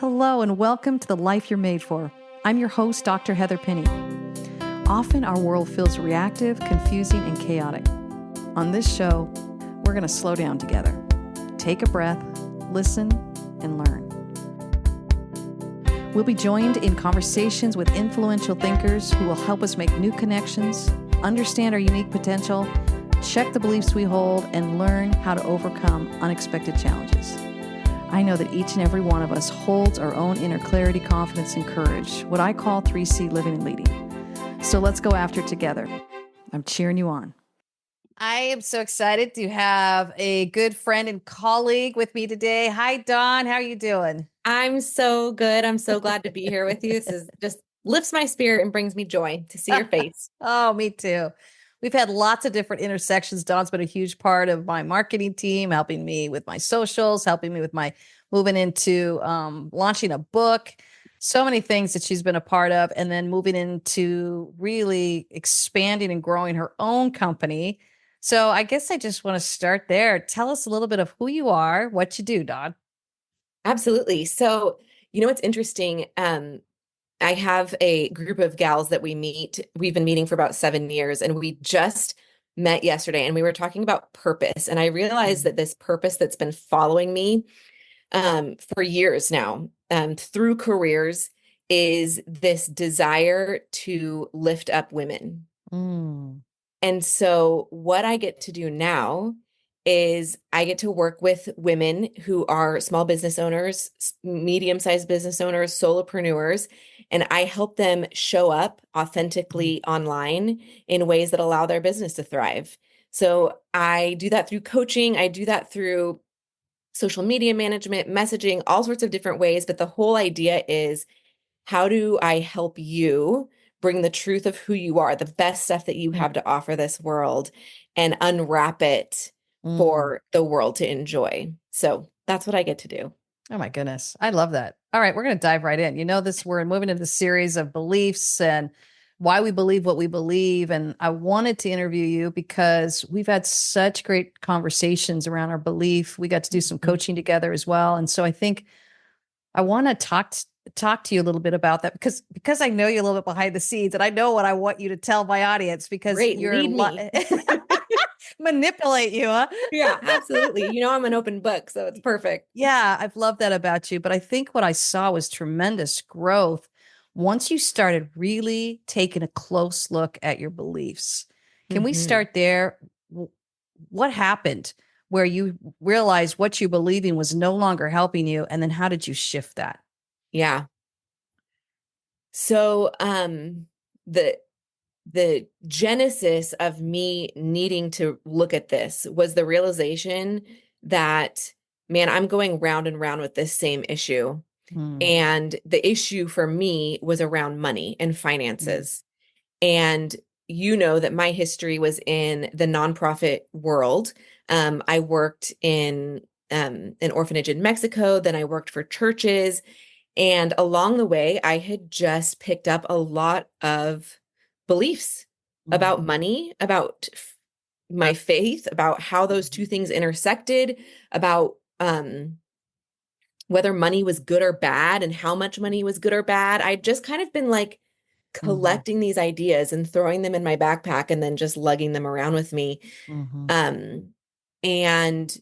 Hello and welcome to The Life You're Made For. I'm your host, Dr. Heather Pinney. Often our world feels reactive, confusing, and chaotic. On this show, we're going to slow down together. Take a breath, listen, and learn. We'll be joined in conversations with influential thinkers who will help us make new connections, understand our unique potential, check the beliefs we hold, and learn how to overcome unexpected challenges. I know that each and every one of us holds our own inner clarity, confidence, and courage, what I call 3C living and leading. So let's go after it together. I'm cheering you on. I am so excited to have a good friend and colleague with me today. Hi, Dawn. How are you doing? I'm so good. I'm so glad to be here with you. This is just lifts my spirit and brings me joy to see your face. Oh, me too. We've had lots of different intersections. Dawn's been a huge part of my marketing team, helping me with my socials, helping me with my moving into launching a book. So many things that she's been a part of, and then moving into really expanding and growing her own company. So I guess I just want to start there. Tell us a little bit of who you are, what you do, Dawn. Absolutely. So, what's interesting? I have a group of gals that we meet. We've been meeting for about 7 years, and we just met yesterday, and we were talking about purpose. And I realized that this purpose that's been following me for years now, through careers, is this desire to lift up women. And so what I get to do now is I get to work with women who are small business owners, medium-sized business owners, solopreneurs, and I help them show up authentically online in ways that allow their business to thrive. So I do that through coaching. I do that through social media management, messaging, all sorts of different ways. But the whole idea is, how do I help you bring the truth of who you are, the best stuff that you have to offer this world, and unwrap it for the world to enjoy? So that's what I get to do. Oh my goodness. I love that. All right. We're going to dive right in. We're moving into the series of beliefs and why we believe what we believe. And I wanted to interview you because we've had such great conversations around our belief. We got to do some coaching together as well. And so I think I want to talk to you a little bit about that because I know you a little bit behind the scenes, and I know what I want you to tell my audience because Great, you're lead me. manipulate you, huh? Yeah, absolutely. I'm an open book, so it's perfect. Yeah, I've loved that about you. But I think what I saw was tremendous growth once you started really taking a close look at your beliefs. Can we start there? What happened where you realized what you believing was no longer helping you? And then how did you shift that? Yeah. So the genesis of me needing to look at this was the realization that, man, I'm going round and round with this same issue. And the issue for me was around money and finances. And that my history was in the nonprofit world. I worked in an orphanage in Mexico. Then I worked for churches. And along the way, I had just picked up a lot of beliefs about money, about my faith, about how those two things intersected, about whether money was good or bad and how much money was good or bad. I'd just kind of been like collecting these ideas and throwing them in my backpack and then just lugging them around with me. And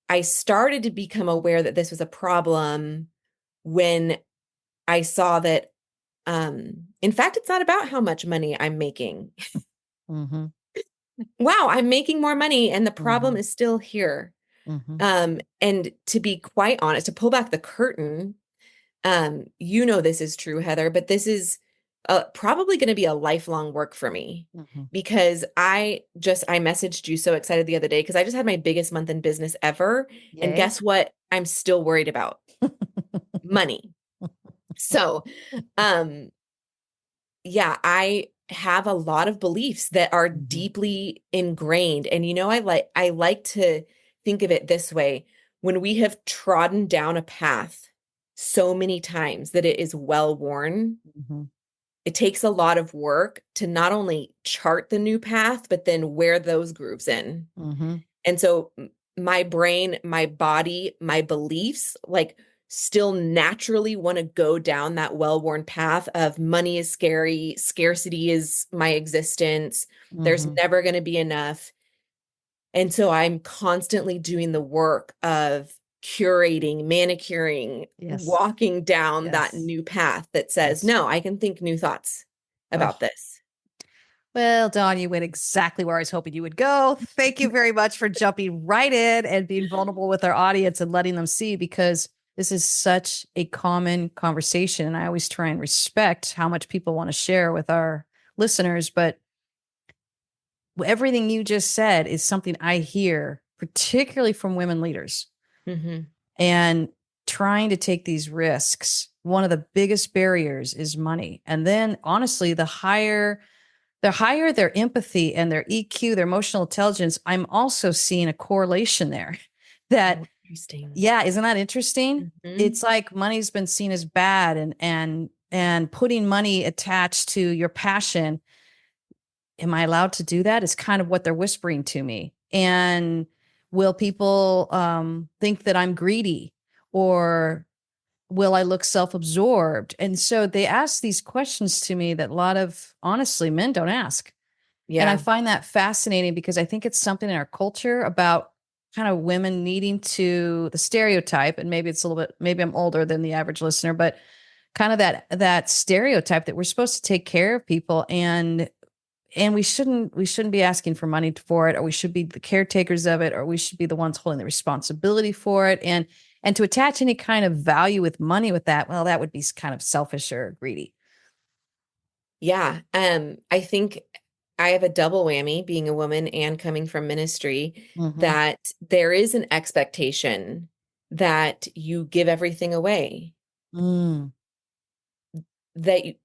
I started to become aware that this was a problem when I saw that, in fact, it's not about how much money I'm making. Wow, I'm making more money and the problem is still here. And to be quite honest, to pull back the curtain, this is true, Heather, but this is probably going to be a lifelong work for me because I messaged you so excited the other day because I just had my biggest month in business ever. Yay. And guess what? I'm still worried about money. So, I have a lot of beliefs that are deeply ingrained. And, I like to think of it this way. When we have trodden down a path so many times that it is well worn, it takes a lot of work to not only chart the new path, but then wear those grooves in. And so my brain, my body, my beliefs, like still naturally want to go down that well-worn path of money is scary, scarcity is my existence, there's Mm-hmm. never going to be enough. And so I'm constantly doing the work of curating, manicuring, Yes. walking down that Yes. new path that says, Yes. no, I can think new thoughts Oh, about this. well, Dawn, you went exactly where I was hoping you would go. Thank you very much for jumping right in and being vulnerable with our audience and letting them see, because this is such a common conversation. And I always try and respect how much people want to share with our listeners. But everything you just said is something I hear, particularly from women leaders. Mm-hmm. And trying to take these risks, one of the biggest barriers is money. And then honestly, the higher their empathy and their EQ, their emotional intelligence, I'm also seeing a correlation there. That, Oh, interesting. yeah, isn't that interesting? Mm-hmm. It's like money's been seen as bad, and putting money attached to your passion. Am I allowed to do that? Is kind of what they're whispering to me. And will people think that I'm greedy, or will I look self-absorbed? And so they ask these questions to me that a lot of, honestly, men don't ask. And I Yeah. find that fascinating because I think it's something in our culture about kind of women needing to, the stereotype, and maybe it's a little bit, maybe I'm older than the average listener, but kind of that stereotype that we're supposed to take care of people, and we shouldn't be asking for money for it, or we should be the caretakers of it, or we should be the ones holding the responsibility for it. And to attach any kind of value with money with that, well, that would be kind of selfish or greedy. Yeah. I think I have a double whammy being a woman and coming from ministry, Mm-hmm. that there is an expectation that you give everything away, Mm, that you,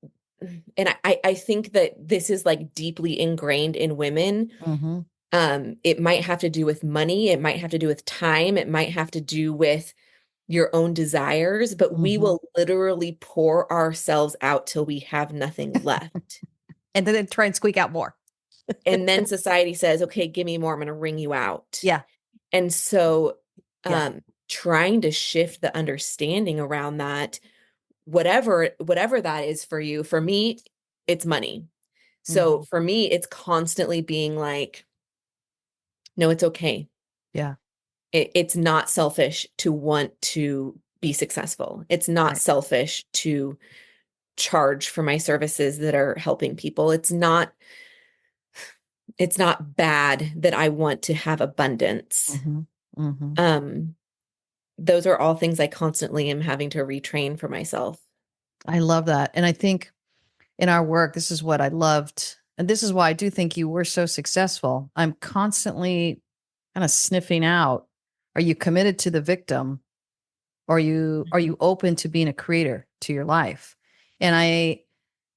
and I think that this is like deeply ingrained in women. mm-hmm. It might have to do with money, it might have to do with time, it might have to do with your own desires, but we Mm-hmm. will literally pour ourselves out till we have nothing left. And then try and squeak out more. And then society says, okay, give me more, I'm going to wring you out. Yeah. And so, Yeah. trying to shift the understanding around that, whatever that is for you. For me, it's money. So Mm-hmm. for me, it's constantly being like, no, it's okay. Yeah. It's not selfish to want to be successful. It's not Right. selfish to charge for my services that are helping people. It's not bad that I want to have abundance. Mm-hmm. Mm-hmm. Um, those are all things I constantly am having to retrain for myself. I love that. And I think in our work, this is what I loved. And this is why I do think you were so successful. I'm constantly kind of sniffing out, are you committed to the victim? Or are you open to being a creator to your life? And I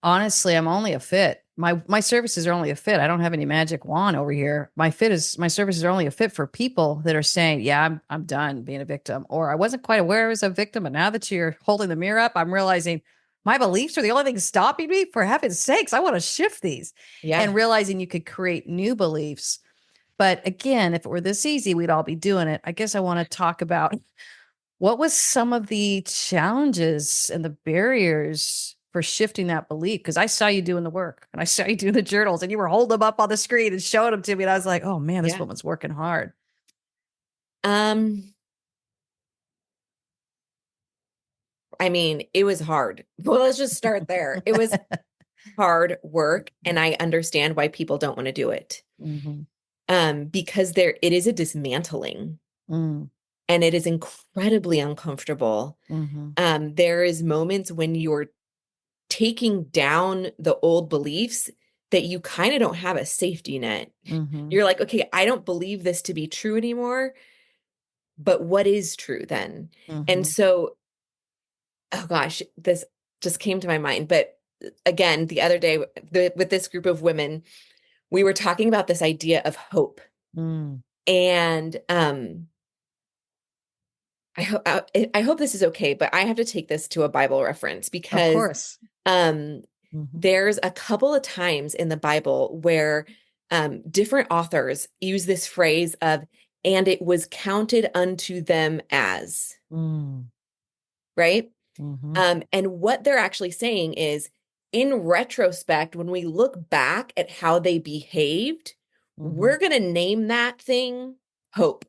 honestly, I'm only a fit. My services are only a fit. I don't have any magic wand over here. My services are only a fit for people that are saying, yeah, I'm done being a victim. Or I wasn't quite aware I was a victim, but now that you're holding the mirror up, I'm realizing my beliefs are the only thing stopping me. For heaven's sakes, I want to shift these. Yeah. And realizing you could create new beliefs. But again, if it were this easy, we'd all be doing it. I guess I want to talk about what was some of the challenges and the barriers for shifting that belief? Because I saw you doing the work, and I saw you doing the journals, and you were holding them up on the screen and showing them to me. And I was like, oh man, this Yeah. woman's working hard. Um, I mean, it was hard. Well, let's just start there. It was hard work, and I understand why people don't want to do it. Mm-hmm. Because it is a dismantling, Mm, and it is incredibly uncomfortable. mm-hmm. There is moments when you're taking down the old beliefs that you kind of don't have a safety net. Mm-hmm. You're like, okay, I don't believe this to be true anymore, but what is true then? And Mm-hmm. so, oh gosh, this just came to my mind. But again, the other day with this group of women, we were talking about this idea of hope. Mm. And I hope this is okay, but I have to take this to a Bible reference Of because course. um, Mm-hmm. there's a couple of times in the Bible where different authors use this phrase of, and it was counted unto them as. Mm. right? Mm-hmm. And what they're actually saying is, in retrospect, when we look back at how they behaved, Mm-hmm. we're going to name that thing hope.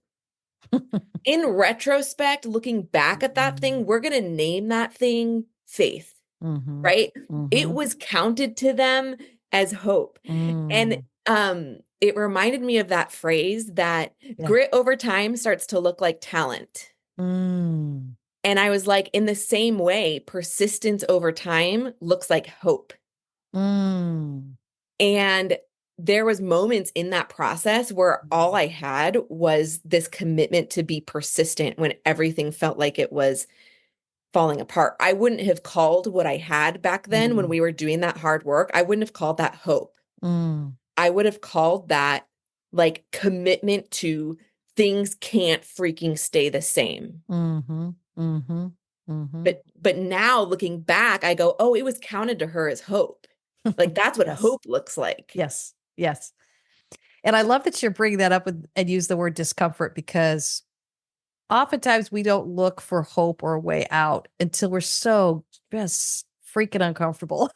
In retrospect, looking back at that thing, we're going to name that thing faith, Mm-hmm. right? It Mm-hmm. was counted to them as hope. And Mm. it reminded me of that phrase that Yeah. grit over time starts to look like talent. Mm. And I was like, in the same way, persistence over time looks like hope. Mm. And there was moments in that process where all I had was this commitment to be persistent when everything felt like it was falling apart. I wouldn't have called what I had back then when Mm. we were doing that hard work, I wouldn't have called that hope. Mm. I would have called that like commitment to things can't freaking stay the same. Mm-hmm. Mm-hmm. Mm-hmm. But now looking back, I go, oh, it was counted to her as hope. Like that's what Yes. hope looks like. Yes. Yes. And I love that you're bringing that up and use the word discomfort, because oftentimes we don't look for hope or a way out until we're so just freaking uncomfortable.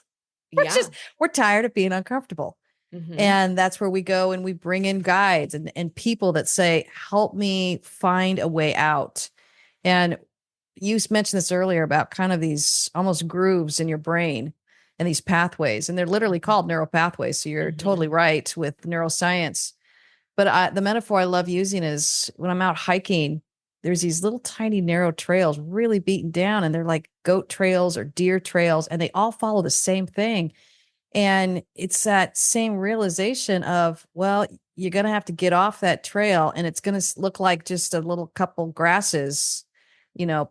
We're Yeah. just, we're tired of being uncomfortable. Hmm. And that's where we go and we bring in guides and people that say, help me find a way out. And you mentioned this earlier about kind of these almost grooves in your brain and these pathways, and they're literally called neural pathways. So you're totally Hmm. right with neuroscience. But the metaphor I love using is when I'm out hiking, there's these little tiny narrow trails really beaten down, and they're like goat trails or deer trails, and they all follow the same thing. And it's that same realization of, well, you're going to have to get off that trail and it's going to look like just a little couple grasses,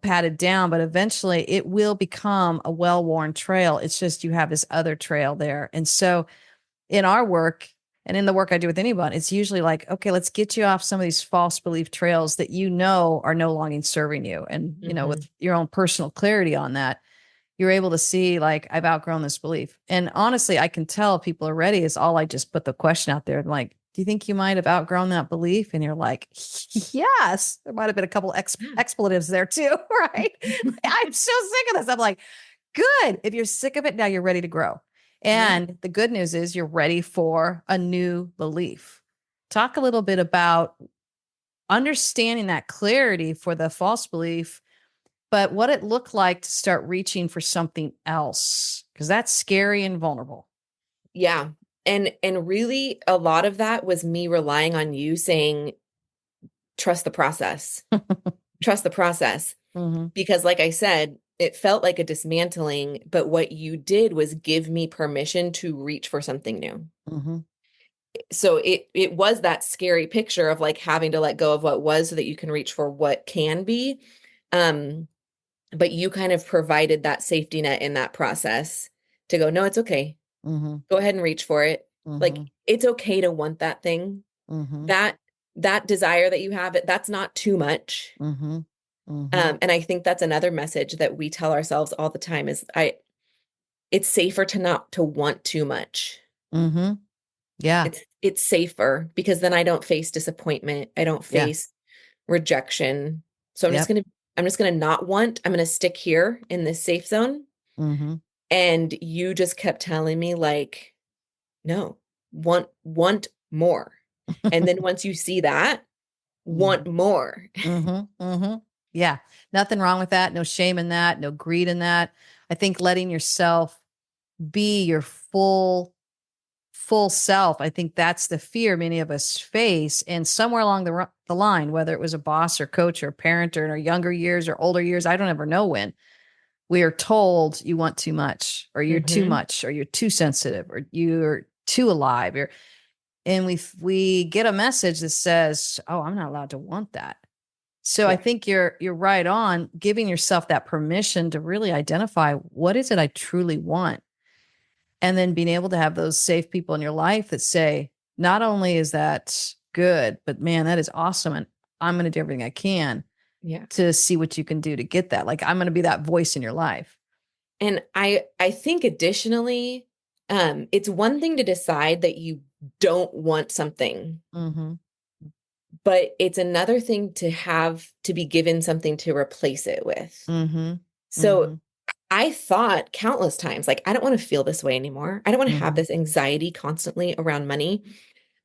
patted down, but eventually it will become a well-worn trail. It's just you have this other trail there. And so in our work and in the work I do with anyone, it's usually like, okay, let's get you off some of these false belief trails that are no longer serving you. And, Hmm. with your own personal clarity on that, you're able to see like I've outgrown this belief. And honestly, I can tell people are ready is all I just put the question out there. I'm like, do you think you might have outgrown that belief? And you're like, yes, there might have been a couple expletives there too, right? I'm so sick of this. I'm like, good. If you're sick of it, now you're ready to grow. Yeah. And the good news is you're ready for a new belief. Talk a little bit about understanding that clarity for the false belief, but what it looked like to start reaching for something else, because that's scary and vulnerable. Yeah. And really a lot of that was me relying on you saying, trust the process. Trust the process. Mm-hmm. Because like I said, it felt like a dismantling, but what you did was give me permission to reach for something new. Mm-hmm. So it was that scary picture of like having to let go of what was so that you can reach for what can be. Um, but you kind of provided that safety net in that process to go, no, it's okay. Mm-hmm. Go ahead and reach for it. Like Mm-hmm. it's okay to want that thing. Mm-hmm. That that desire that you have, that's not too much. Mm-hmm. Mm-hmm. And I think that's another message that we tell ourselves all the time is it's safer to not to want too much. Mm-hmm. Yeah. It's safer because then I don't face disappointment. I don't Yeah. face rejection. So Yep. I'm just gonna not want. I'm gonna stick here in this safe zone. Mm-hmm. And you just kept telling me like, no, want more. And then once you see that, Mm-hmm. want more. Mm-hmm. Mm-hmm. Yeah. Nothing wrong with that. No shame in that. No greed in that. I think letting yourself be your full self. I think that's the fear many of us face. And somewhere along the line, whether it was a boss or coach or parent or in our younger years or older years, I don't ever know when, we are told you want too much or you're too Hmm. much or you're too sensitive or you're too alive. And we get a message that says, oh, I'm not allowed to want that. So I Yeah. think you're right on giving yourself that permission to really identify what is it I truly want, and then being able to have those safe people in your life that say, not only is that good, but man, that is awesome. And I'm going to do everything I can Yeah. to see what you can do to get that. Like I'm going to be that voice in your life. And I think additionally, it's one thing to decide that you don't want something, Mm-hmm. but it's another thing to have to be given something to replace it with. Mm-hmm. So Mm-hmm. I thought countless times, like, I don't want to feel this way anymore. I don't want to have Mm-hmm. this anxiety constantly around money.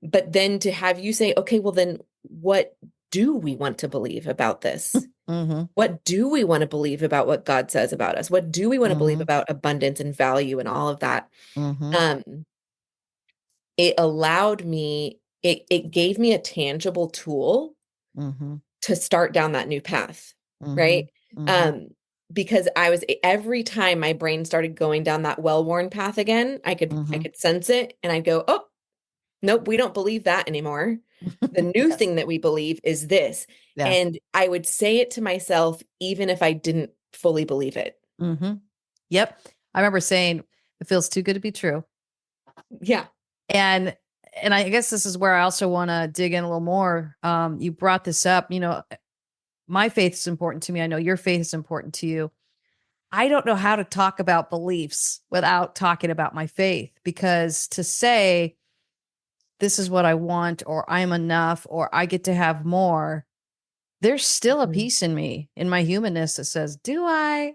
But then to have you say, okay, well, then what do we want to believe about this? Mm-hmm. What do we want to believe about what God says about us? What do we want to believe Mm-hmm. about abundance and value and all of that? Mm-hmm. Um, it allowed me, it gave me a tangible tool Mm-hmm. to start down that new path, Mm-hmm. right? Mm-hmm. Um, because I was every time my brain started going down that well-worn path again, I Mm-hmm. could sense it and I'd go, oh, nope, we don't believe that anymore. The new Yes. thing that we believe is this. Yeah. And I would say it to myself, even if I didn't fully believe it. Mm-hmm. Yep. I remember saying it feels too good to be true. Yeah. And I guess this is where I also want to dig in a little more. You brought this up, my faith is important to me. I know your faith is important to you. I don't know how to talk about beliefs without talking about my faith, because to say this is what I want, or I'm enough, or I get to have more, there's still a Mhm. piece in me, in my humanness, that says, do I?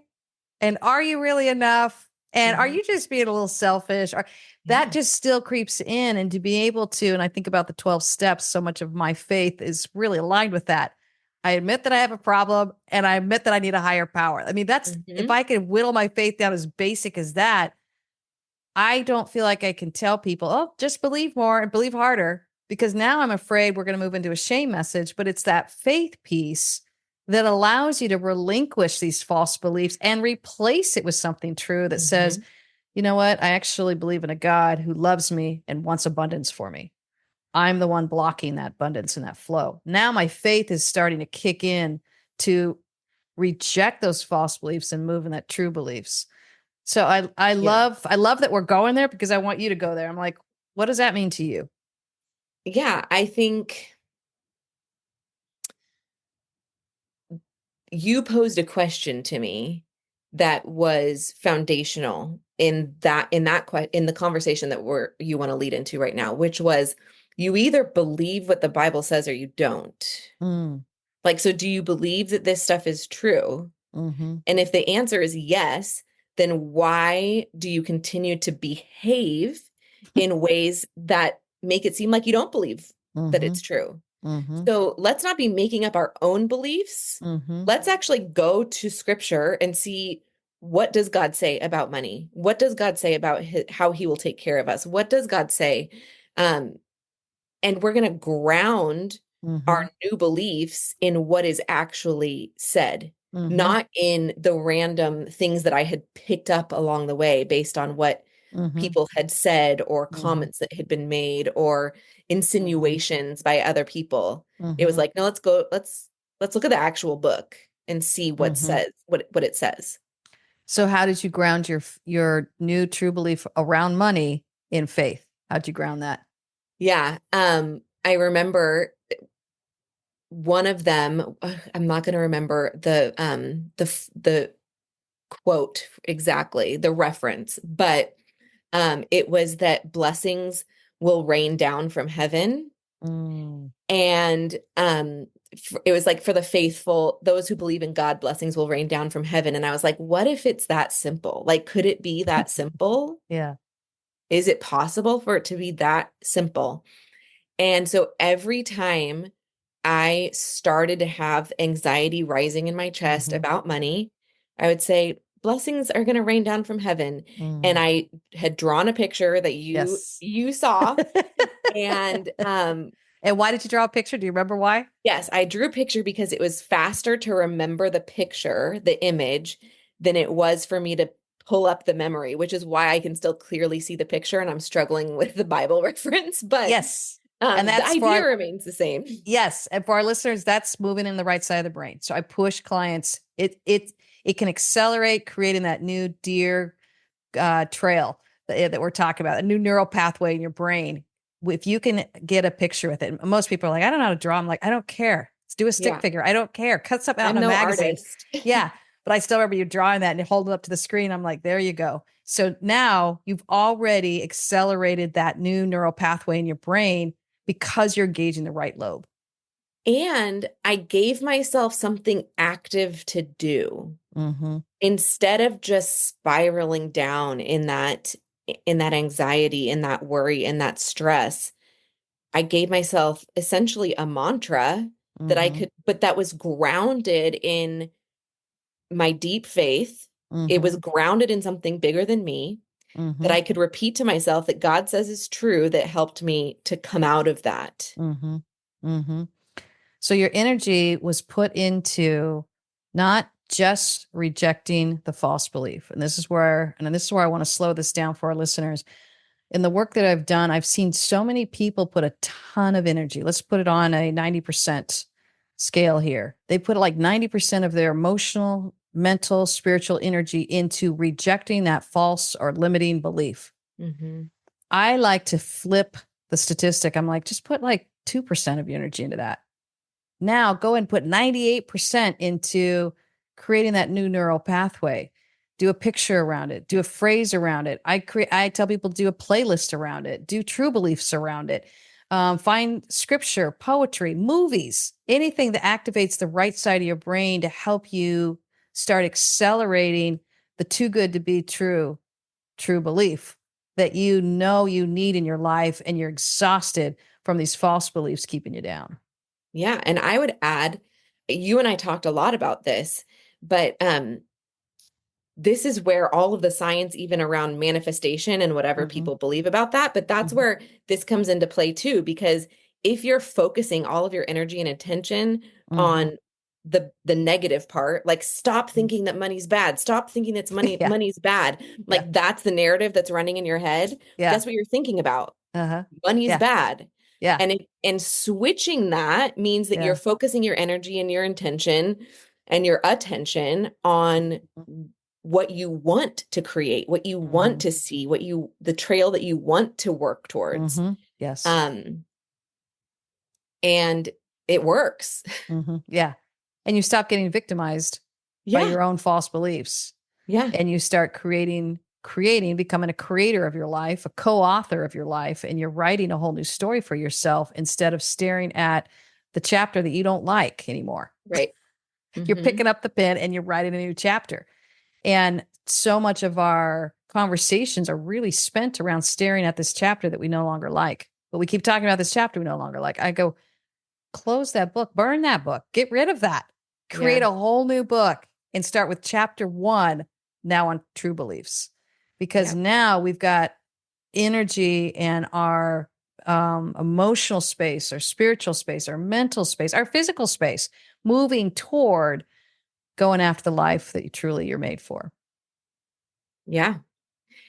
And are you really enough? And are Mhm. you just being a little selfish? Or that Yeah. just still creeps in. And to be able to, and I think about the 12 steps, so much of my faith is really aligned with that. I admit that I have a problem, and I admit that I need a higher power. I mean, that's, if Mhm. I could whittle my faith down as basic as that, I don't feel like I can tell people, oh, just believe more and believe harder, because now I'm afraid we're going to move into a shame message. But it's that faith piece that allows you to relinquish these false beliefs and replace it with something true that says, Mhm. you know what? I actually believe in a God who loves me and wants abundance for me. I'm the one blocking that abundance and that flow. Now my faith is starting to kick in to reject those false beliefs and move in that true beliefs. So Yeah. I love that we're going there, because I want you to go there. I'm like, what does that mean to you? Yeah. I think you posed a question to me that was foundational in the conversation that you want to lead into right now, which was, you either believe what the Bible says or you don't. Mm, Like, so do you believe that this stuff is true? mm-hmm, And if the answer is yes, then why do you continue to behave in ways that make it seem like you don't believe that mm-hmm, it's true? mm-hmm, So let's not be making up our own beliefs. mm-hmm, Let's actually go to scripture and see, what does God say about money? What does God say about how he will take care of us? What does God say? Um, and we're going to ground mm-hmm, our new beliefs in what is actually said, mm-hmm, not in the random things that I had picked up along the way based on what mm-hmm, people had said, or mm-hmm, comments that had been made, or mm-hmm, insinuations by other people. It was mm-hmm, like, no, let's look at the actual book and see mm-hmm. what it says. So how did you ground your new true belief around money in faith? How'd you ground that? Yeah. I remember one of them, I'm not going to remember the quote exactly, the reference, but it was that blessings will rain down from heaven. Mm. And it was like, for the faithful, those who believe in God, blessings will rain down from heaven. And I was like, what if it's that simple? Like, could it be that simple? Yeah. Is it possible for it to be that simple? And so every time I started to have anxiety rising in my chest Mm-hmm. about money, I would say, blessings are going to rain down from heaven. And Mm. I had drawn a picture that Yes. you saw. And And why did you draw a picture? Do you remember why? yes, I drew a picture because it was faster to remember the picture, the image, than it was for me to pull up the memory, which is why I can still clearly see the picture and I'm struggling with the Bible reference. But Yes. And the that's for idea our, remains the same. yes, and for our listeners, that's moving in the right side of the brain. So I push clients. It can accelerate creating that new deer trail that we're talking about, a new neural pathway in your brain. If you can get a picture with it, most people are like, I don't know how to draw. I'm like, I don't care. Let's do a stick Yeah, figure. I don't care. Cut something out in I'm a no magazine. artist. Yeah. But I still remember you drawing that and holding it up to the screen. I'm like, there you go. So now you've already accelerated that new neural pathway in your brain because you're engaging the right lobe. And I gave myself something active to do. Mm-hmm. Instead of just spiraling down in that anxiety, in that worry, in that stress, I gave myself essentially a mantra that I Mm-hmm. could, but that was grounded in my deep faith. It was Mm-hmm. grounded in something bigger than me that Mm-hmm. I could repeat to myself that God says is true, that helped me to come out of that. Mm-hmm. Mm-hmm. So your energy was put into not just rejecting the false belief. And this is where I want to slow this down for our listeners. In the work that I've done, I've seen so many people put a ton of energy. Let's put it on a 90% scale here. They put like 90% of their emotional, mental, spiritual energy into rejecting that false or limiting belief. Hmm. I like to flip the statistic. I'm like, just put like 2% of your energy into that. Now go and put 98% into creating that new neural pathway. Do a picture around it, do a phrase around it. I tell people do a playlist around it, do true beliefs around it. Find scripture, poetry, movies, anything that activates the right side of your brain to help you start accelerating the too good to be true belief that you know you need in your life, and you're exhausted from these false beliefs keeping you down. Yeah. And I would add, you and I talked a lot about this, but this is where all of the science, even around manifestation and whatever Mm-hmm. people believe about that, but that's Mm-hmm. where this comes into play too, because if you're focusing all of your energy and attention Mm-hmm. on the negative part, like stop thinking that money's bad, stop thinking that's Yeah. money's bad, Yeah. like that's the narrative that's running in your head. Yeah. Guess what you're thinking about? Uh-huh. Money's Yeah. bad. Yeah. And switching that means that you're Yeah. focusing your energy and your intention and your attention on what you want to create, what you want Mm-hmm. to see, the trail that you want to work towards. Mm-hmm. Yes. Um, and it works. Mm-hmm. Yeah. And you stop getting victimized by Yeah. your own false beliefs, Yeah. and you start becoming a creator of your life, a co-author of your life, and you're writing a whole new story for yourself instead of staring at the chapter that you don't like anymore. Right. You're Hmm. picking up the pen and you're writing a new chapter. And so much of our conversations are really spent around staring at this chapter that we no longer like. But we keep talking about this chapter we no longer like. I go, close that book, burn that book, get rid of that, create Yeah. a whole new book and start with chapter one now on true beliefs. Because Yeah. now we've got energy and our emotional space, our spiritual space, our mental space, our physical space moving toward going after the life that you're made for. Yeah.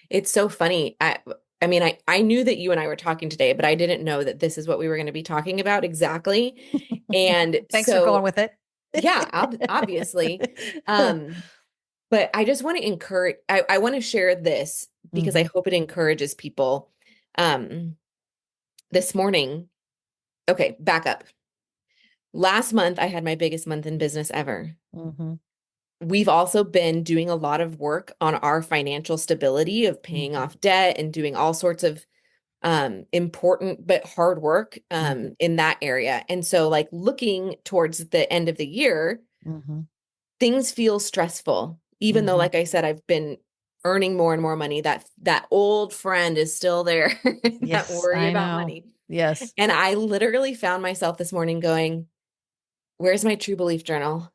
It's so funny. I mean, I knew that you and I were talking today, but I didn't know that this is what we were going to be talking about exactly. And Thanks for going so, with it. yeah, obviously. Um, but I just want to I want to share this because I Hmm. hope it encourages people. Um, this morning, okay, back up. Last month, I had my biggest month in business ever. Hmm. We've also been doing a lot of work on our financial stability of paying Hmm. off debt and doing all sorts of important but hard work Hmm. in that area. And so like looking towards the end of the year, Hmm. things feel stressful. Even though, Hmm. like I said, I've been earning more and more money, that old friend is still there, that Yes, worry I about know. money. Yes. And I literally found myself this morning going, where's my true belief journal?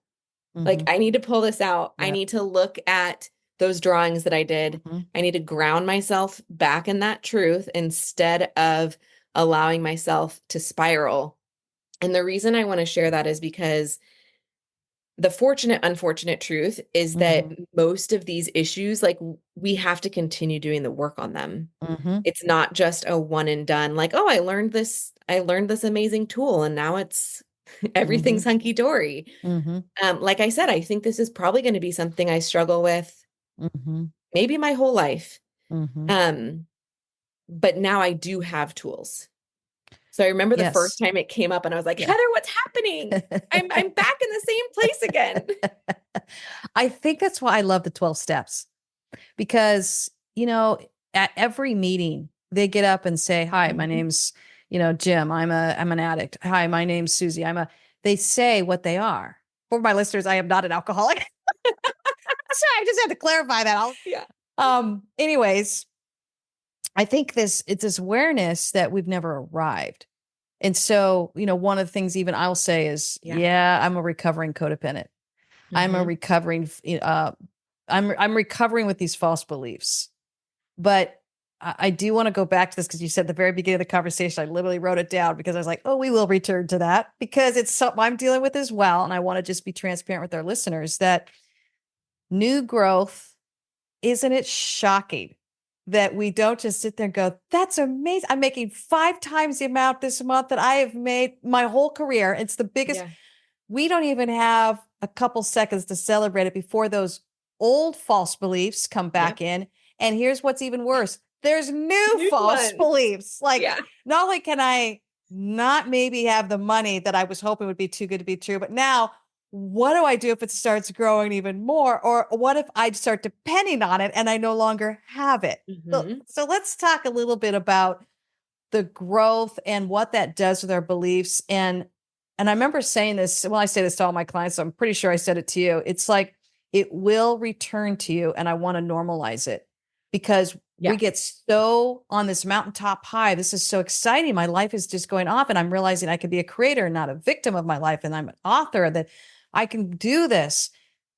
Like, Hmm. I need to pull this out. I Yeah. need to look at those drawings that I did. Hmm. I need to ground myself back in that truth instead of allowing myself to spiral. And the reason I want to share that is because the fortunate, unfortunate truth is that Hmm. most of these issues, like we have to continue doing the work on them. Hmm. It's not just a one and done, like, oh, I learned this amazing tool and now it's Hmm. everything's hunky dory. Hmm. Like I said, I think this is probably going to be something I struggle with Hmm. maybe my whole life. Hmm. Um, but now I do have tools. So I remember the first Yes. time it came up and I was like, Yeah. Heather, what's happening? I'm back in the same place again. I think that's why I love the 12 steps, because, at every meeting, they get up and say, "Hi, my Mhm. name's, Jim. I'm an addict. Hi, my name's Susie. They say what they are. For my listeners, I am not an alcoholic. sorry, I just had to clarify that. Yeah. Anyways, I think it's this awareness that we've never arrived. And so, one of the things even I'll say is, Yeah. yeah, I'm a recovering codependent. I'm a Mhm. recovering, I'm recovering with these false beliefs. But I do want to go back to this because you said at the very beginning of the conversation, I literally wrote it down because I was like, oh, we will return to that because it's something I'm dealing with as well. And I want to just be transparent with our listeners that new growth, isn't it shocking that we don't just sit there and go, that's amazing. I'm making 5 times the amount this month that I have made my whole career. It's the biggest. Yeah. We don't even have a couple seconds to celebrate it before those old false beliefs come back Yep. in. And here's what's even worse. There's new New false ones. beliefs. Like, Yeah. not only can I not maybe have the money that I was hoping would be too good to be true, but now what do I do if it starts growing even more? Or what if I start depending on it and I no longer have it? So, Mhm. so let's talk a little bit about the growth and what that does with our beliefs. And I remember saying this, well, I say this to all my clients, so I'm pretty sure I said it to you. It's like it will return to you, and I want to normalize it because we Yeah. get so on this mountaintop high. This is so exciting. My life is just going off, and I'm realizing I can be a creator and not a victim of my life, and I'm an author, that I can do this.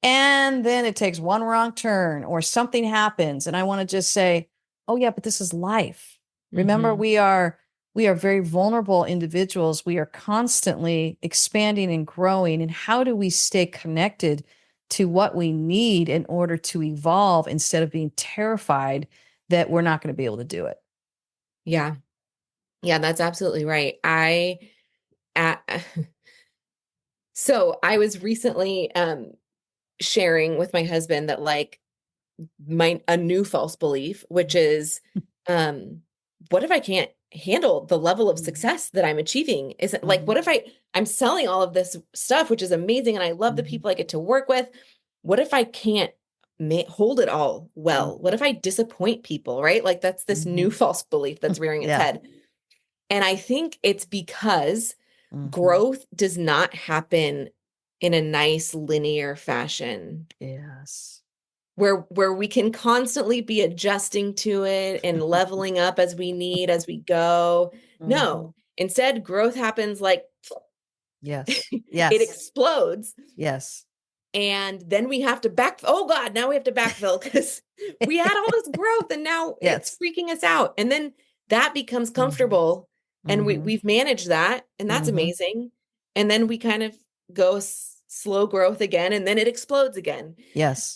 And then it takes one wrong turn or something happens, and I want to just say, oh yeah, but this is life. Remember, Mhm. we are very vulnerable individuals. We are constantly expanding and growing. And how do we stay connected to what we need in order to evolve instead of being terrified that we're not going to be able to do it? Yeah. Yeah, that's absolutely right. Uh, so I was recently sharing with my husband that like my a new false belief, which is um what if I can't handle the level of Mhm. success that I'm achieving? Is it like Mhm. what if I'm selling all of this stuff, which is amazing, and I love the Mhm. people I get to work with. What if I can't hold it all Mhm. well? What if I disappoint people, right? Like that's this new Mhm. false belief that's rearing its Yeah. head. And I think it's because Mhm. growth does not happen in a nice linear fashion Yes. where we can constantly be adjusting to it and leveling up as we need as we go. Mhm. No, instead growth happens like Yes. it Yes. explodes, Yes. and then we have to oh god, now we have to backfill because we had all this growth and now it's Yes. freaking us out. And then that becomes Mhm. comfortable and Mhm. we've managed that and that's Mhm. amazing. And then we kind of go slow growth again and then it explodes again. Yes.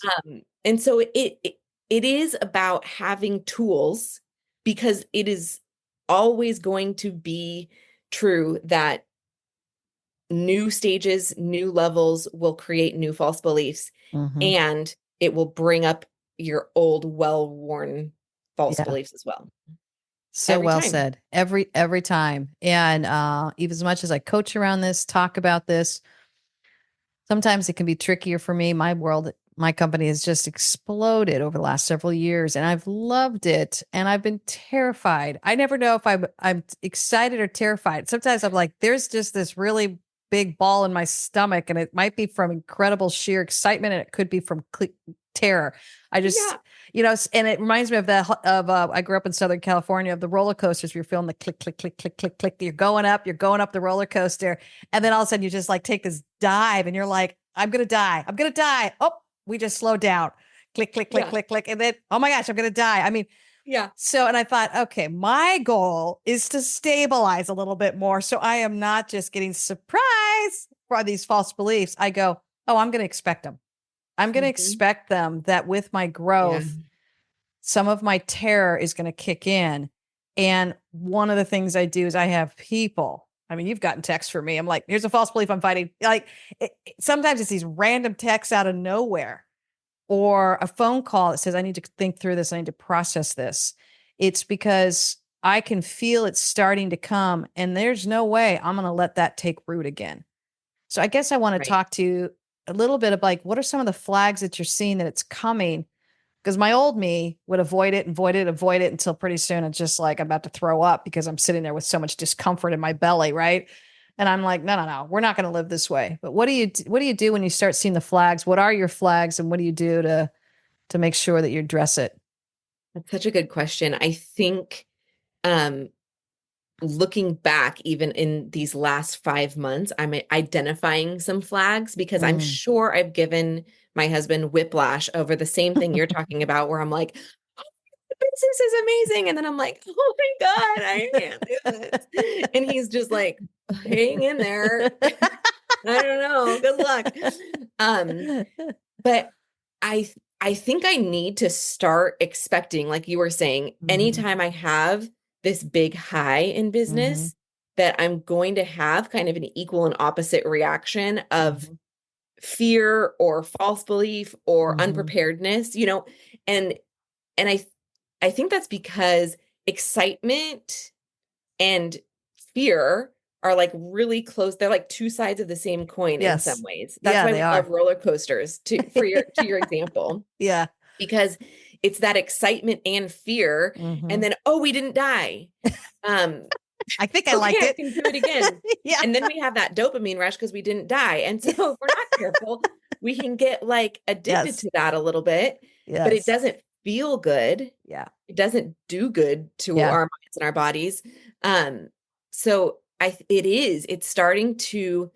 And so it is about having tools because it is always going to be true that new stages, new levels will create new false beliefs, Mhm. and it will bring up your old, well-worn false Yeah. beliefs as well. So Every well time. said. Every time. And even as much as I coach around this, talk about this, sometimes it can be trickier for me. My company has just exploded over the last several years and I've loved it and I've been terrified. I never know if I'm excited or terrified. Sometimes I'm like, there's just this really big ball in my stomach and it might be from incredible sheer excitement and it could be from terror. I just, Yeah. and it reminds me of I grew up in Southern California, of the roller coasters. You're feeling the click, click, click, click, click, click. You're going up the roller coaster. And then all of a sudden you just like take this dive and you're like, I'm going to die. I'm going to die. Oh, we just slowed down. Click, click, click, Yeah. click, click. And then, oh my gosh, I'm going to die. I mean, Yeah. and I thought, okay, my goal is to stabilize a little bit more. So I am not just getting surprised by these false beliefs. I go, oh, I'm going to expect them. I'm going to Mhm. expect them that with my Yeah. growth, some of my terror is going to kick in. And one of the things I do is I have people. I mean, you've gotten texts from me. I'm like, here's a false belief I'm fighting. Like, sometimes it's these random texts out of nowhere or a phone call that says, I need to think through this. I need to process this. It's because I can feel it starting to come, and there's no way I'm going to let that take root again. So I guess I want to Right. talk to you a little bit of like, what are some of the flags that you're seeing that it's coming? Because my old me would avoid it until pretty soon it's just like I'm about to throw up because I'm sitting there with so much discomfort in my belly, right? And I'm like, no, no, no, we're not going to live this way. But what do you do when you start seeing the flags? What are your flags, and what do you do to make sure that you address it? That's such a good question. I think um looking back, even in these last 5 months, I'm identifying some flags because I'm Mm. sure I've given my husband whiplash over the same thing you're talking about, where I'm like, oh, the business is amazing. And then I'm like, oh my God, I can't do this. And he's just like, hang in there. I don't know. Good luck. Um, but I think I need to start expecting, like you were saying, Hmm. anytime I have this big high in Hmm. business, that I'm going to have kind of an equal and opposite reaction of Hmm. fear or false belief or Hmm. unpreparedness, and and I think that's because excitement and fear are like really close. They're like two sides of the same coin in some Yes. ways. That's Yeah, why they we love are. roller coasters to your example, Yeah. because it's that excitement and fear, and Hmm. then, oh, we didn't die. Um, I think I okay, liked I it. can do it again. Yeah. And then we have that dopamine rush because we didn't die. And so if we're not careful, we can get like addicted Yes. to that a little bit, but it Yes. doesn't feel good. Yeah. It doesn't do good to Yeah. our minds and our bodies. Um, so it's starting to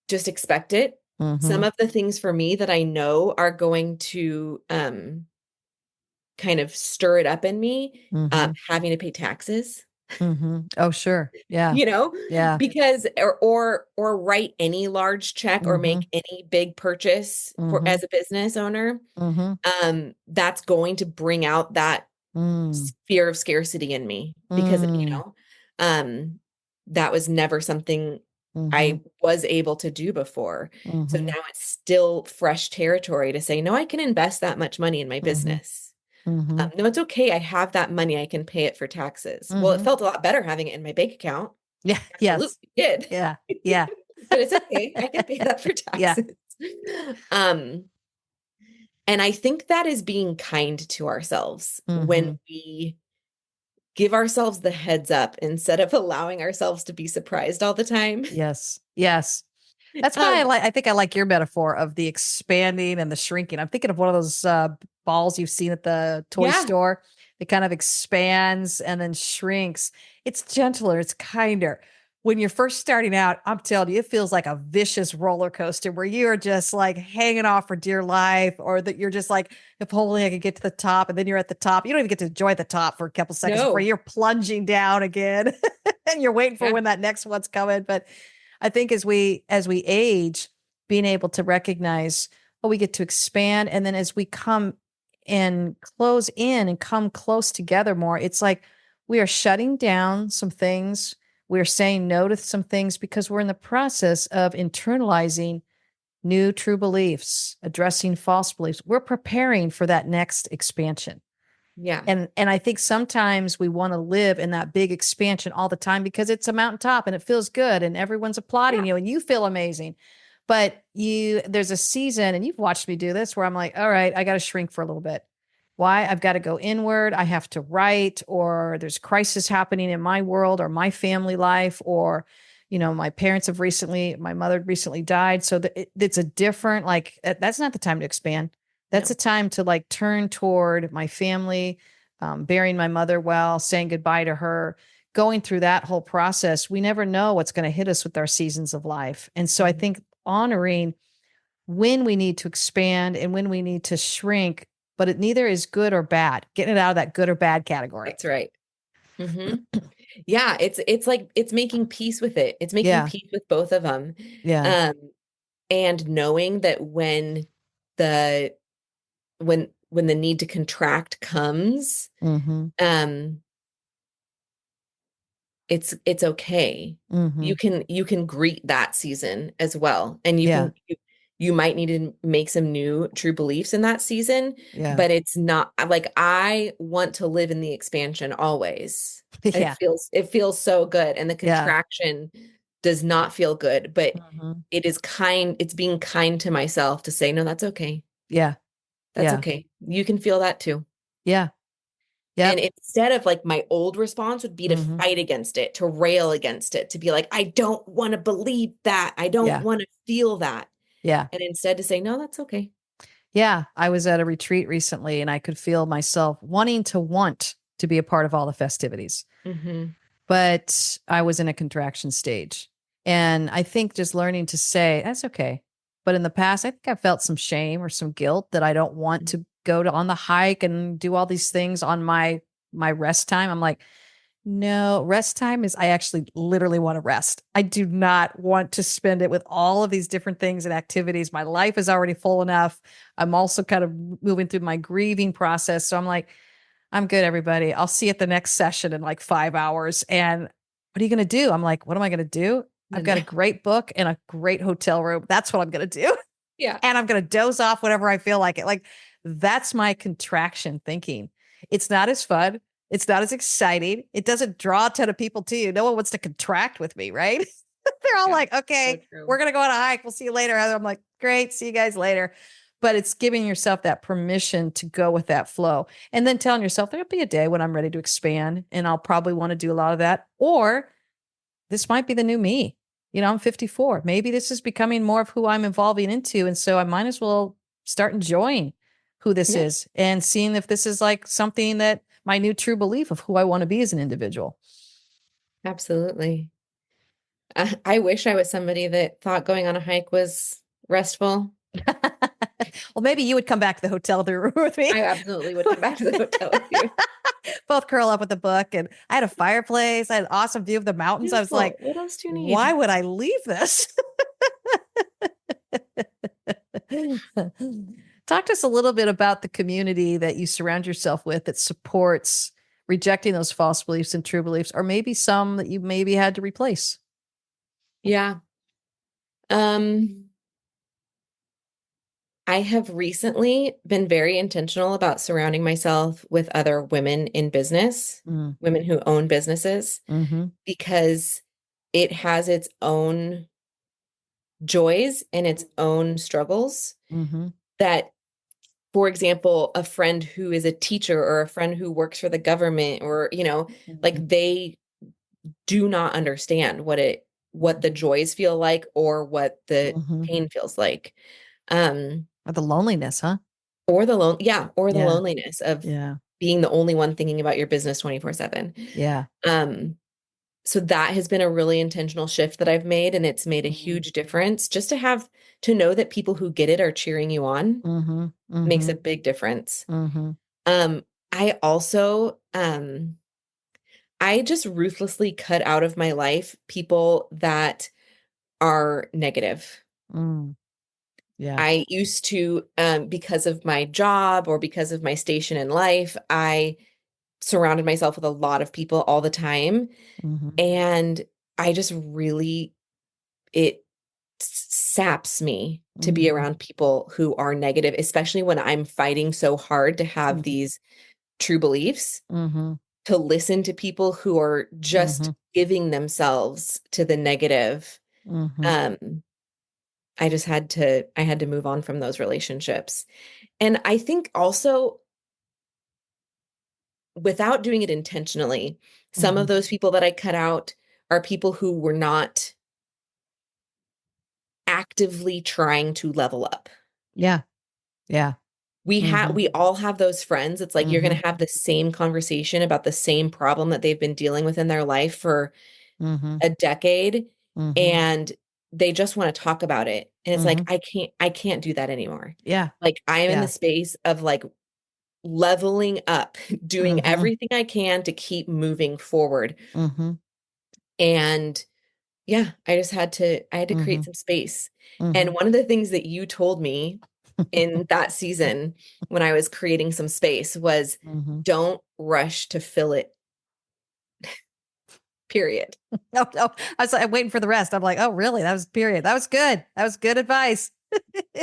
just expect it. Some Hmm. of the things for me that I know are going to kind of stir it up in me, Hmm. having to pay taxes. Hmm. Oh, sure. Yeah. you know, Yeah. because or write any large check or Hmm. make any big purchase for Hmm. as a business owner, Hmm. that's going to bring out that Mm. fear of scarcity in me because, Mm. um, that was never something Hmm. I was able to do before. So Hmm. now it's still fresh territory to say, no, I can invest that much money in my Hmm. business. Hmm. No, it's okay. I have that money. I can pay it for taxes. Well, it Hmm. felt a lot better having it in my bank account. Yeah. Yes. Absolutely did. Yeah. Yeah. But it's okay. I can pay that for Yeah. taxes. Um, and I think that is being kind to ourselves when Hmm. we give ourselves the heads up instead of allowing ourselves to be surprised all the time. Yes. Yes. That's why Um, I think I like your metaphor of the expanding and the shrinking. I'm thinking of one of those balls you've seen at the toy yeah, store. It kind of expands and then shrinks. It's gentler, it's kinder. When you're first starting out, I'm telling you, it feels like a vicious roller coaster where you're just like hanging off for dear life, or that you're just like, if only I could get to the top, and then you're at the top. You don't even get to enjoy the top for a couple seconds before no, you're plunging down again, and you're waiting for yeah, when that next one's coming. But I think as we age, being able to recognize, oh, we get to expand, and then as we come and close in and come close together more, it's like we are shutting down some things. We're saying no to some things because we're in the process of internalizing new true beliefs, addressing false beliefs. We're preparing for that next expansion. yeah, And I think sometimes we want to live in that big expansion all the time because it's a mountaintop and it feels good and everyone's applauding yeah, you and you feel amazing. But there's a season, and you've watched me do this, where I'm like, all right, I got to shrink for a little bit. Why? I've got to go inward. I have to write, or there's crisis happening in my world or my family life, or my mother recently died. So it's a different, like, that's not the time to expand. That's a no, time to like turn toward my family, burying my mother well, saying goodbye to her, going through that whole process. We never know what's going to hit us with our seasons of life. And so I mhm, think honoring when we need to expand and when we need to shrink, but it neither is good or bad, getting it out of that good or bad category. that's right. hmm Yeah, it's like it's making peace with it. It's making Yeah. peace with both of them. Yeah. Um, and knowing that the when the need to contract comes, Mm-hmm. um, it's okay. Mm-hmm. You can greet that season as well. And Yeah. you might need to make some new true beliefs in that season, Yeah. but it's not like I want to live in the expansion always. Yeah. It feels so good. And the Yeah. contraction does not feel good, but Mm-hmm. it's being kind to myself to say, no, that's okay. Yeah. That's Yeah. okay. You can feel that too. Yeah. And Yep. instead of like my old response would be to Mm-hmm. fight against it, to rail against it, to be like, I don't want to believe that. I don't Yeah. want to feel that. Yeah. And instead to say, no, that's okay. Yeah. I was at a retreat recently and I could feel myself want to be a part of all the festivities, Hmm. but I was in a contraction stage. And I think just learning to say, that's okay. But in the past, I think I felt some shame or some guilt that I don't want to go to on the hike and do all these things on my rest time. I'm like, no, rest time is I actually literally want to rest. I do not want to spend it with all of these different things and activities. My life is already full enough. I'm also kind of moving through my grieving process. So I'm like, I'm good, everybody. I'll see you at the next session in like 5 hours. And what are you going to do? I'm like, what am I going to do? I've got a great book and a great hotel room. That's what I'm going to do. Yeah. And I'm going to doze off whenever I feel like it. Like that's my contraction thinking. It's not as fun. It's not as exciting. It doesn't draw a ton of people to you. No one wants to contract with me, right? They're all Yeah. like, So okay, we're true. going to go on a hike. We'll see you later. I'm like, great. See you guys later. But it's giving yourself that permission to go with that flow and then telling yourself there'll be a day when I'm ready to expand and I'll probably want to do a lot of that. Or this might be the new me. I'm 54. Maybe this is becoming more of who I'm evolving into. And so I might as well start enjoying who this Yeah, is and seeing if this is like something that my new true belief of who I want to be as an individual. absolutely. I wish I was somebody that thought going on a hike was restful. Well, maybe you would come back to the hotel room with me. I absolutely would come back to the hotel with you. Both curl up with a book. And I had a fireplace. I had an awesome view of the mountains. I was Beautiful. like, What else do you why need? would I leave this? Talk to us a little bit about the community that you surround yourself with that supports rejecting those false beliefs and true beliefs, or maybe some that you maybe had to replace. Yeah. Um, I have recently been very intentional about surrounding myself with other women in business, Mm, women who own businesses, mm-hmm, because it has its own joys and its own struggles mm-hmm, that, for example, a friend who is a teacher or a friend who works for the government or, mm-hmm, like they do not understand what the joys feel like or what the mm-hmm. pain feels like. Um, Or the loneliness, huh? or the Yeah, loneliness of yeah, being the only one thinking about your business 24/7. yeah. Um, so that has been a really intentional shift that I've made, and it's made a Mm-hmm, huge difference just to know that people who get it are cheering you on mm-hmm, makes mm-hmm, a big difference. mm-hmm. Um, I also, I just ruthlessly cut out of my life people that are negative. Mm, yeah. I used to, because of my job or because of my station in life, I surrounded myself with a lot of people all the time. Mm-hmm, And I just really, it saps me to be mm-hmm, around people who are negative, especially when I'm fighting so hard to have these true beliefs, mm-hmm, to listen to people who are mm-hmm, just giving themselves to the negative. mm-hmm, Um, I had to move on from those relationships. And I think also without doing it intentionally, some mm-hmm. of those people that I cut out are people who were not actively trying to level up. Yeah, yeah. Mm-hmm, We all have those friends. It's like you're mm-hmm, going to have the same conversation about the same problem that they've been dealing with in their life for mm-hmm, a decade, mm-hmm, and they just want to talk about it. And it's like mm-hmm. I can't do that anymore. Yeah, Like I am in the yeah. space of like leveling up, doing Mm-hmm, everything I can to keep moving forward. mm-hmm, And yeah, I had to mm-hmm, create some space. mm-hmm, And one of the things that you told me in that season when I was creating some space was mm-hmm. don't rush to fill it, period. No, no. I'm waiting for the rest. I'm like, oh, really? That was period. That was good. That was good advice.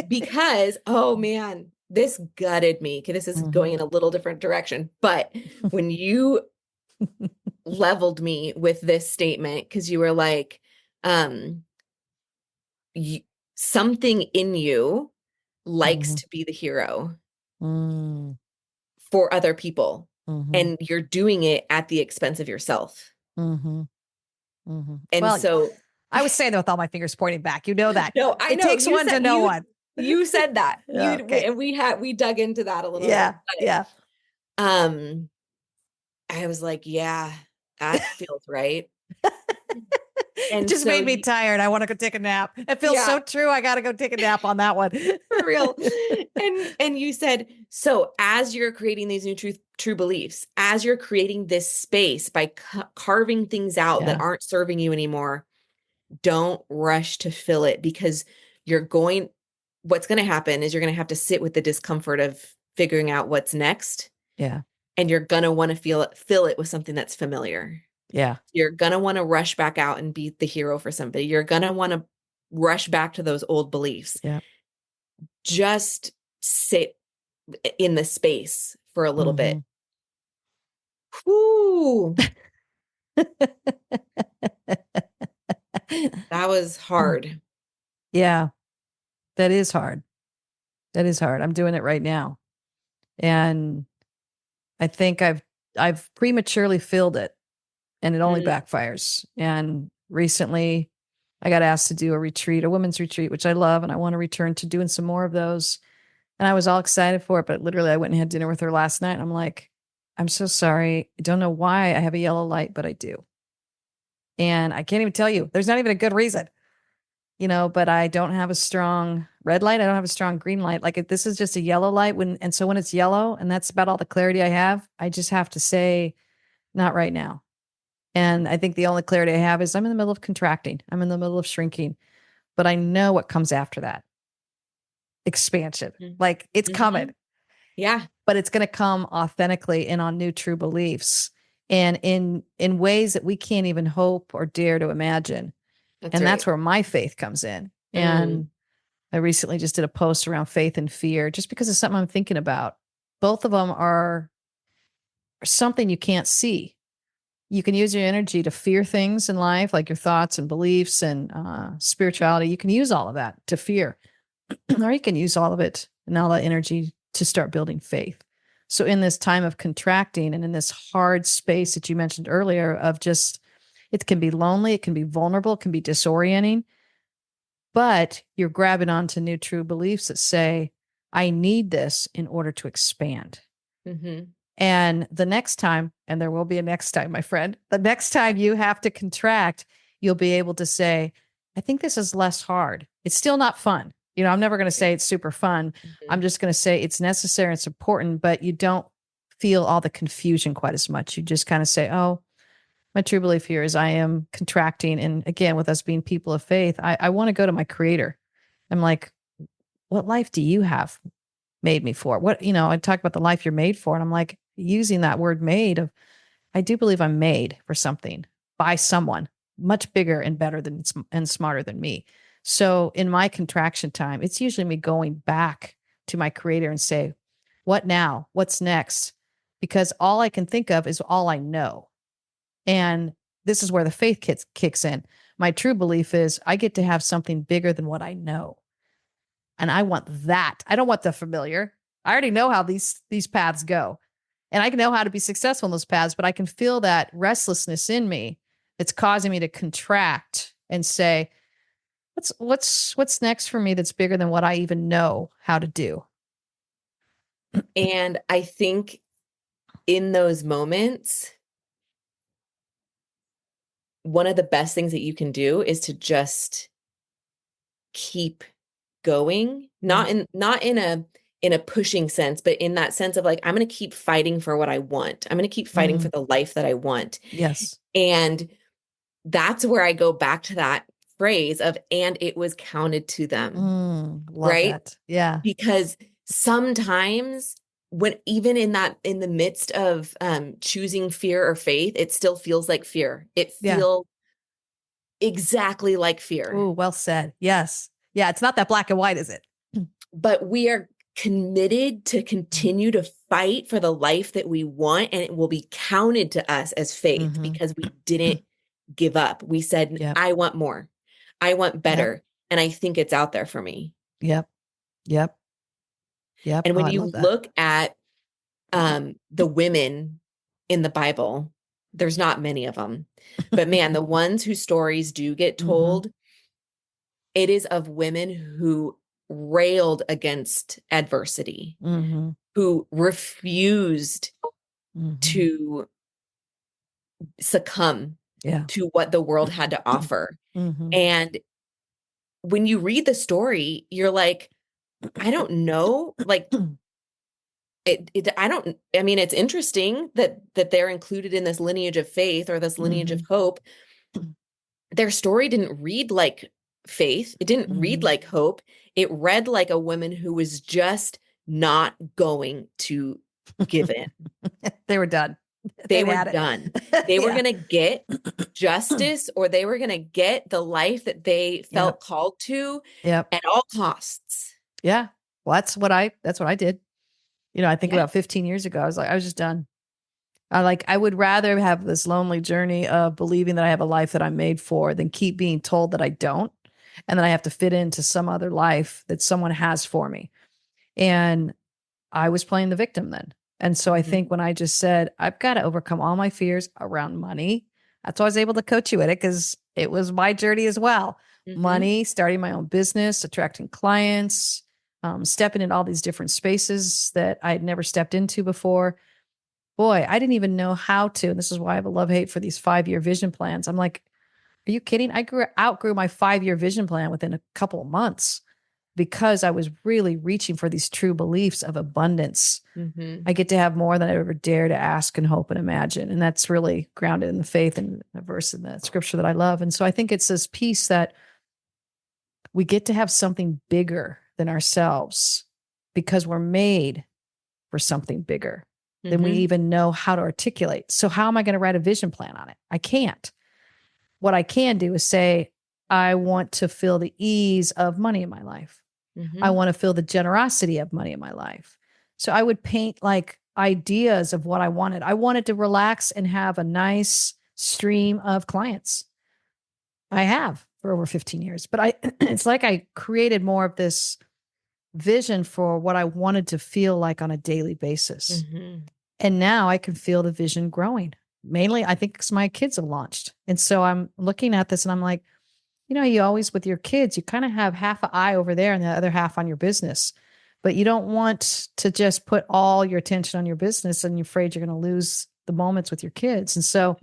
Because, oh man, this gutted me. Okay, this is Mm-hmm. going in a little different direction. But when you leveled me with this statement, because you were like, um, y something in you likes Mm-hmm. to be the hero Mm-hmm. for other people. Mm-hmm. and you're doing it at the expense of yourself. Mm-hmm. Mm-hmm. And Well, so, I was saying that with all my fingers pointing back. You know that. no, I It know takes you one said to know one. you said that. Okay. And we dug into that a little bit. Yeah. Yeah. But I was like, yeah, that feels right. It And just so made me tired. I want to go take a nap. It feels yeah, so true. I got to go take a nap on that one. for real. And you said, so as you're creating these new true beliefs, as you're creating this space by carving things out that Yeah. aren't serving you anymore, don't rush to fill it, because what's going to happen is you're going to have to sit with the discomfort of figuring out what's next. Yeah. And you're going to want to fill it with something that's familiar. Yeah. You're going to want to rush back out and be the hero for somebody. You're going to want to rush back to those old beliefs. Yeah. Just sit in the space for a little bit. Whoo. That was hard. Yeah. That is hard. That is hard. I'm doing it right now. And I think I've prematurely filled it, and it only Mm, backfires. And recently I got asked to do a retreat, a women's retreat, which I love, and I want to return to doing some more of those. And I was all excited for it, but literally I went and had dinner with her last night. And I'm like, I'm so sorry. I don't know why I have a yellow light, but I do. And I can't even tell you. There's not even a good reason, but I don't have a strong red light. I don't have a strong green light. Like this is just a yellow light and so when it's yellow and that's about all the clarity I have, I just have to say, not right now. And I think the only clarity I have is I'm in the middle of contracting. I'm in the middle of shrinking, but I know what comes after that. Expansion. Like it's coming. Yeah. But it's going to come authentically and on new true beliefs and in ways that we can't even hope or dare to imagine. That's where my faith comes in. And I recently just did a post around faith and fear just because it's something I'm thinking about. Both of them are something you can't see. You can use your energy to fear things in life, like your thoughts and beliefs and spirituality. You can use all of that to fear, or you can use all of it and all that energy to start building faith. So in this time of contracting and in this hard space that you mentioned earlier of just, it can be lonely, it can be vulnerable, it can be disorienting, but you're grabbing onto new true beliefs that say, I need this in order to expand. Mm-hmm. And the next time, and there will be a next time, my friend, the next time you have to contract, you'll be able to say, I think this is less hard. It's still not fun. I'm never going to say it's super fun. Mm-hmm. I'm just going to say it's necessary, it's important, but you don't feel all the confusion quite as much. You just kind of say, oh, my true belief here is I am contracting. And again, with us being people of faith, I want to go to my creator. I'm like, what life do you have made me for? I talk about the life you're made for. And I'm like, using that word made of, I do believe I'm made for something by someone much bigger and better than and smarter than me. So in my contraction time, it's usually me going back to my creator and say, what now? What's next? Because all I can think of is all I know. And this is where the faith kicks in. My true belief is I get to have something bigger than what I know. And I want that. I don't want the familiar. I already know how these paths go. And I know how to be successful in those paths, but I can feel that restlessness in me that's causing me to contract and say, what's next for me that's bigger than what I even know how to do. And I think in those moments, one of the best things that you can do is to just keep going, not in a pushing sense, but in that sense of like, I'm going to keep fighting for what I want. I'm going to keep fighting for the life that I want. Yes. And that's where I go back to that phrase of, and it was counted to them. Love right? that. Yeah. Because sometimes when even in the midst of choosing fear or faith, it still feels like fear. It feels exactly like fear. Oh, well said. Yes. Yeah. It's not that black and white, is it? But we are committed to continue to fight for the life that we want, and it will be counted to us as faith because we didn't give up. We said, I want more. I want better. And I think it's out there for me. Yep. And when you look at the women in the Bible, there's not many of them, but man, the ones whose stories do get Mhm. told, it is of women who railed against adversity, Mhm. who refused Mhm. to succumb Yeah. to what the world had to offer. Mhm. And when you read the story, you're like, I don't know, like I don't, I mean, it's interesting that they're included in this lineage of faith or this lineage of Mhm. hope. Their story didn't read like faith. It didn't read Mhm. like hope. It read like a woman who was just not going to give in. They were done. They They'd were had it. done. They were Yeah. going to get justice, or they were going to get the life that they Yep. felt called to Yep. at all costs. Yeah. Well, that's what I did. I think Yeah. about 15 years ago, I was just done. I would rather have this lonely journey of believing that I have a life that I'm made for than keep being told that I don't and that I have to fit into some other life that someone has for me. And I was playing the victim then. And so I Mhm. think when I just said, I've got to overcome all my fears around money, that's why I was able to coach you at it because it was my journey as well. Mhm. Money, starting my own business, attracting clients, stepping in all these different spaces that I had never stepped into before. Boy, I didn't even know how to. And this is why I have a love hate for these 5-year vision plans. I'm like, are you kidding? Outgrew my 5-year vision plan within a couple of months because I was really reaching for these true beliefs of abundance. Mhm. I get to have more than I ever dare to ask and hope and imagine. And that's really grounded in the faith and a verse in the scripture that I love. And so I think it's this piece that we get to have something bigger than ourselves because we're made for something bigger than we Mhm. even know how to articulate. So, how am I going to write a vision plan on it? I can't. What I can do is say, I want to feel the ease of money in my life. I Mhm. want to feel the generosity of money in my life. So I would paint like ideas of what I wanted. I wanted to relax and have a nice stream of clients. I have for over 15 years, but it's like I created more of this vision for what I wanted to feel like on a daily basis. Mhm. And now I can feel the vision growing. Mainly, I think because my kids have launched. And so I'm looking at this and I'm like, you always with your kids, you kind of have half an eye over there and the other half on your business. But you don't want to just put all your attention on your business and you're afraid you're going to lose the moments with your kids. And so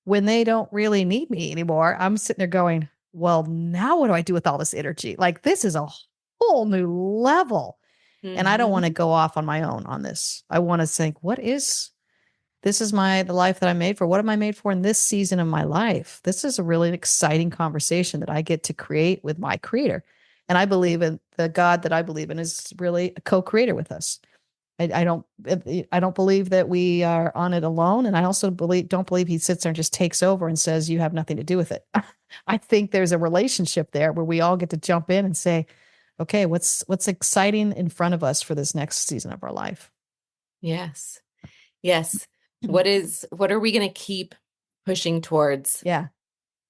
when they don't really need me anymore, I'm sitting there going, well, now what do I do with all this energy? Like this is a whole new level. And I don't want to Mhm. go off on my own on this. I want to think, this is the life that I'm made for. What am I made for in this season of my life? This is a really exciting conversation that I get to create with my creator. And I believe in the God that I believe in is really a co-creator with us. I don't believe that we are on it alone. And I also don't believe he sits there and just takes over and says, you have nothing to do with it. I think there's a relationship there where we all get to jump in and say, okay, what's exciting in front of us for this next season of our life? Yes. Yes. What are we going to keep pushing towards Yeah.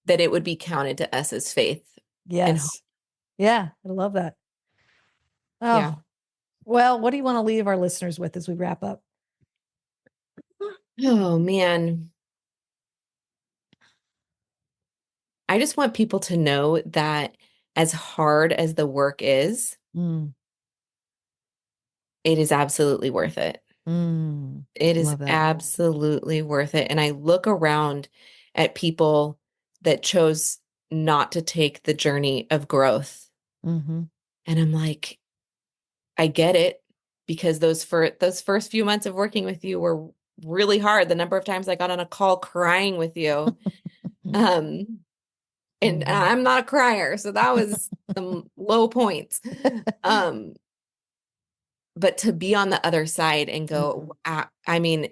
that it would be counted to us as faith and hope? Yes. Yeah. I love that. Yeah. Oh, well, what do you want to leave our listeners with as we wrap up? Oh man. I just want people to know that as hard as the work is, Mm, it is absolutely worth it. It is love that. absolutely worth it. And I look around at people that chose not to take the journey of growth. Mm-hmm. And I'm like, I get it because those first few months of working with you were really hard. The number of times I got on a call crying with you. Um, and Mm-hmm. I'm not a crier, so that was some low points. Um, but to be on the other side and Mm-hmm. go, I mean,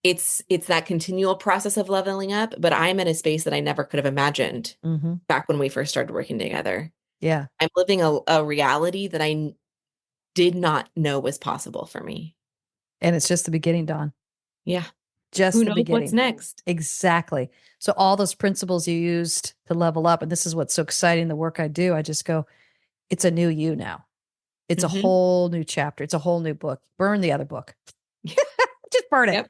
it's that continual process of leveling up, but I'm in a space that I never could have imagined Mm-hmm. back when we first started working together. Yeah. I'm living a reality that did not know was possible for me. And it's just the beginning, Dawn. Yeah. Just Who the knows what's beginning. next? Exactly. So all those principles you used to level up, and this is what's so exciting, the work I do, I just go, it's a new you now. It's a Hmm. whole new chapter. It's a whole new book. Burn the other book. Just burn it. Yep.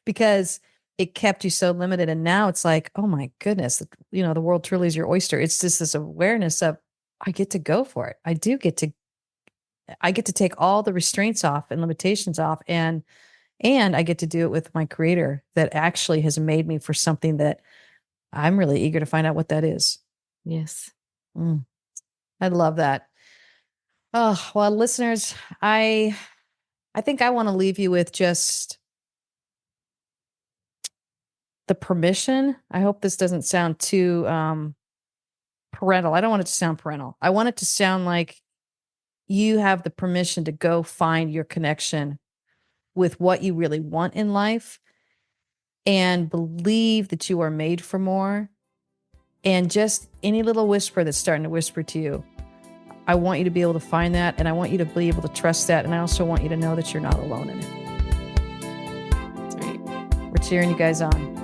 because it kept you so limited. And now it's like, oh my goodness, the world truly is your oyster. It's just this awareness of, I get to go for it. I get to take all the restraints off and limitations off. And I get to do it with my creator that actually has made me for something that I'm really eager to find out what that is. Yes. I love that. Oh, well, listeners, I think I want to leave you with just the permission. I hope this doesn't sound too parental. I don't want it to sound parental. I want it to sound like you have the permission to go find your connection with what you really want in life and believe that you are made for more. And just any little whisper that's starting to whisper to you, I want you to be able to find that, and I want you to be able to trust that, and I also want you to know that you're not alone in it. That's right. We're cheering you guys on.